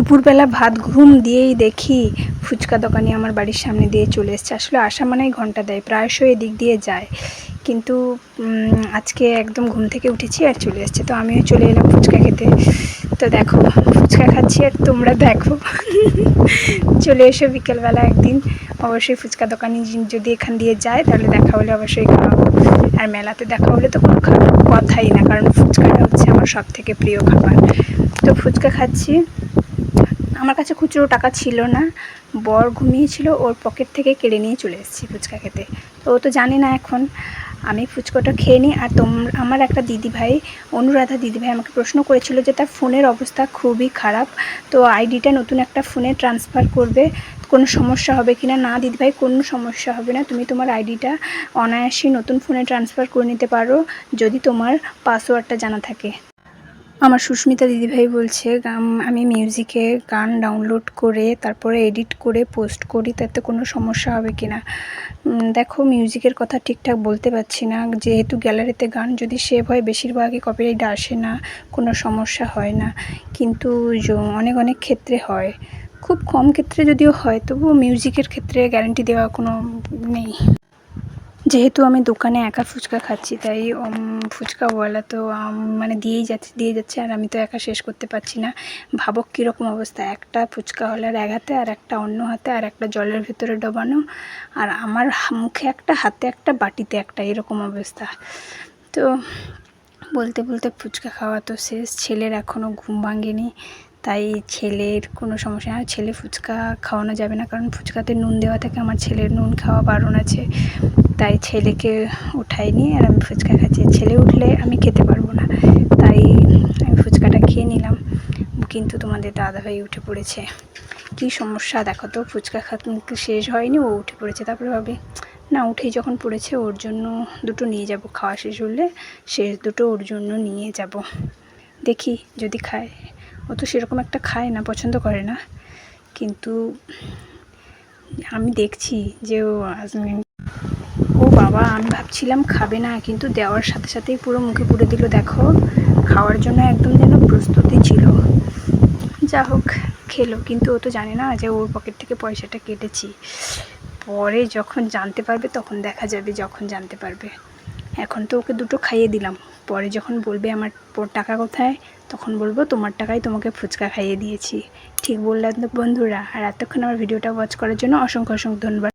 দুপুরবেলা ভাত ঘুম দিয়েই দেখি ফুচকা দোকানি আমার বাড়ির সামনে দিয়ে চলে এসছে। আসলে আসা মানেই ঘন্টা দেয়, প্রায়শই এদিক দিয়ে যায়, কিন্তু আজকে একদম ঘুম থেকে উঠেছি আর চলে এসছে। তো আমিও চলে এলাম ফুচকা খেতে। তো দেখো ফুচকা খাচ্ছি আর তোমরা দেখো। চলে এসো বিকেলবেলা একদিন, অবশ্যই ফুচকা দোকানি যদি এখান দিয়ে যায় তাহলে দেখা হলে অবশ্যই খাওয়াবো। আর মেলাতে দেখা হলে তো কোনো কথাই না, কারণ ফুচকাটা হচ্ছে আমার সব থেকে প্রিয় খাবার। তো ফুচকা খাচ্ছি, আমার কাছে খুচরো টাকা ছিল না, বর ঘুমিয়েছিল, ওর পকেট থেকে কেড়ে নিয়ে চলে এসেছি ফুচকা খেতে। তো ও তো জানে না এখন। আমি ফুচকাটা খেয়ে নিই। আর আমার একটা দিদিভাই, অনুরাধা দিদিভাই, আমাকে প্রশ্ন করেছিল যে তার ফোনের অবস্থা খুবই খারাপ, তো আইডিটা নতুন একটা ফোনে ট্রান্সফার করবে, কোনো সমস্যা হবে কি না। না দিদিভাই, কোনো সমস্যা হবে না, তুমি তোমার আইডিটা অনায়াসেই নতুন ফোনে ট্রান্সফার করে নিতে পারো যদি তোমার পাসওয়ার্ডটা জানা থাকে। আমার সুস্মিতা দিদিভাই বলছে আমি মিউজিকে গান ডাউনলোড করে তারপরে এডিট করে পোস্ট করি, তাতে কোনো সমস্যা হবে কি না। দেখো মিউজিকের কথা ঠিকঠাক বলতে পারছি না, যেহেতু গ্যালারিতে গান যদি সেভ হয় বেশিরভাগই কপিরাইট আসে না, কোনো সমস্যা হয় না, কিন্তু অনেক অনেক ক্ষেত্রে হয়, খুব কম ক্ষেত্রে যদিও হয়, তবুও মিউজিকের ক্ষেত্রে গ্যারান্টি দেওয়া কোনো নেই। যেহেতু আমি দোকানে একা ফুচকা খাচ্ছি, তাই ফুচকাওয়ালা তো মানে দিয়েই যাচ্ছে, আর আমি তো একা শেষ করতে পারছি না। ভাবক কীরকম অবস্থা, একটা ফুচকাওয়ালার এক হাতে আর একটা অন্য হাতে, আর একটা জলের ভেতরে ডোবানো, আর আমার মুখে একটা, হাতে একটা, বাটিতে একটা, এরকম অবস্থা। তো বলতে বলতে ফুচকা খাওয়া তো শেষ। ছেলের এখনও ঘুম ভাঙেনি, তাই ছেলের কোনো সমস্যা না, ছেলে ফুচকা খাওয়ানো যাবে না, কারণ ফুচকাতে নুন দেওয়া থাকে, আমার ছেলের নুন খাওয়া বারণ আছে, তাই ছেলেকে উঠাইনি আর আমি ফুচকা খাচ্ছি। ছেলে উঠলে আমি খেতে পারবো না, তাই আমি ফুচকাটা খেয়ে নিলাম। কিন্তু তোমাদের দাদাভাই উঠে পড়েছে, কী সমস্যা দেখো তো, ফুচকা খাতে শেষ হয়নি, ও উঠে পড়েছে। তারপরে ভাবে না, উঠেই যখন পড়েছে ওর জন্য দুটো নিয়ে যাব, খাওয়া শেষ হলে শেষ দুটো ওর জন্য নিয়ে যাব, দেখি যদি খায়। ও তো সেরকম একটা খায় না, পছন্দ করে না, কিন্তু আমি দেখছি যে ও বাবা, আমি ভাবছিলাম খাবে না, কিন্তু দেওয়ার সাথে সাথেই পুরো মুখে পুরে দিল। দেখো খাওয়ার জন্য একদম যেন প্রস্তুতি ছিল। যা হোক খেলো, কিন্তু ও তো জানে না যে ওর পকেট থেকে পয়সাটা কেটেছি। পরে যখন জানতে পারবে তখন দেখা যাবে, যখন জানতে পারবে। এখন তো ওকে দুটো খাইয়ে দিলাম, পরে যখন বলবে আমার টাকা কোথায়, তখন বলবো তোমার টাকায় তোমাকে ফুচকা খাইয়ে দিয়েছি। ঠিক বললাম তো বন্ধুরা? আর এতক্ষণ আমার ভিডিওটা ওয়াচ করার জন্য অসংখ্য অসংখ্য ধন্যবাদ।